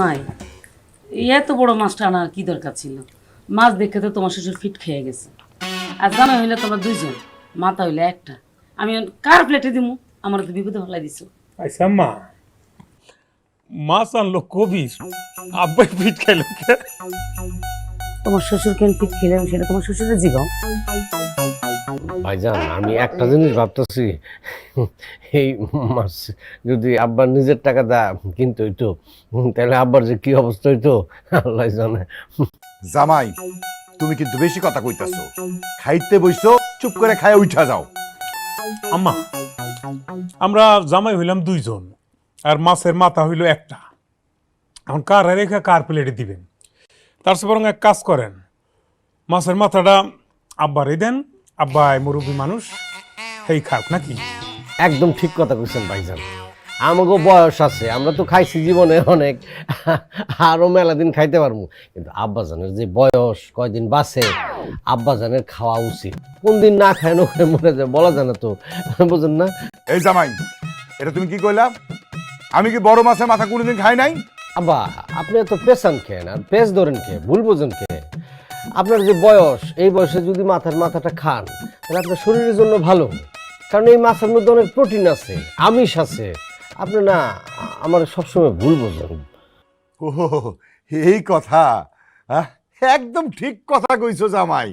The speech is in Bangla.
নাই, এত বড় মাছটা আনার কি দরকার ছিল? মাছ দেখে তো তোমার শ্বশুর ফিট খেয়ে গেছে। আর জামাই হইলে তোমরা দুইজন, মাথা হইলে একটা। আমি কার প্লেটে দিমু? আমার তো বিপদে ফেলাই দিছো। আচ্ছা মা, মাছ আনলো কবির, আব্বাই পিঠ খাইলো কে? তোমার শ্বশুর কেন ফিট খেলে সেটা তোমার শ্বশুরের জীবন। ভাইজান আমি একটা জিনিস ভাবতেছি, এই মাছ যদি আব্বার নিজের টাকা দা কিন্তু হইতো, তাহলে আব্বার যে কি অবস্থা হইতো আল্লাহ জানে। জামাই, তুমি কিন্তু বেশি কথা কইতাছো। খাইতে বইছো, চুপ করে খায় উঠা যাও। আম্মা, আমরা জামাই হইলাম দুইজন, আর মাছের মাথা হইল একটা। এখন কার রেখে কার প্লেটে দিবেন? তার চেয়ে বরং এক কাজ করেন, মাছের মাথাটা আব্বারই দেন, আব্বাই মুরব্বী মানুষ, সেই খাক নাকি? একদম ঠিক কথা কইছেন ভাইজান, আমাকেও বয়স আছে, আমরা তো খাইছি জীবনে অনেক, আরো মেলা দিন খাইতে পারবো, কিন্তু আব্বাজানের যে বয়স, কয়দিন বাঁচে, আব্বাজানের খাওয়া উচিত। কোন দিন না খায় না খায় মরে যায় বলা যায় না তো, বুঝেন না? এই জামাই, এটা তুমি কি কইলা? আমি কি বড় মাছের মাথা কোনোদিন খাই নাই? আব্বা আপনি এত পেছান খেন আর পেছ ধরেন খেয়ে ভুল বোঝেন খেয়ে। আপনার যে বয়স, এই বয়সে যদি মাথাটা খান তাহলে আপনার শরীরের জন্য ভালো, কারণ এই মাছের মধ্যে অনেক প্রোটিন আছে, আমিষ আছে। আপনি না আমার সবসময় ভুল বোঝেন। ও, এই কথা। আহ, একদম ঠিক কথা কইছো জামাই।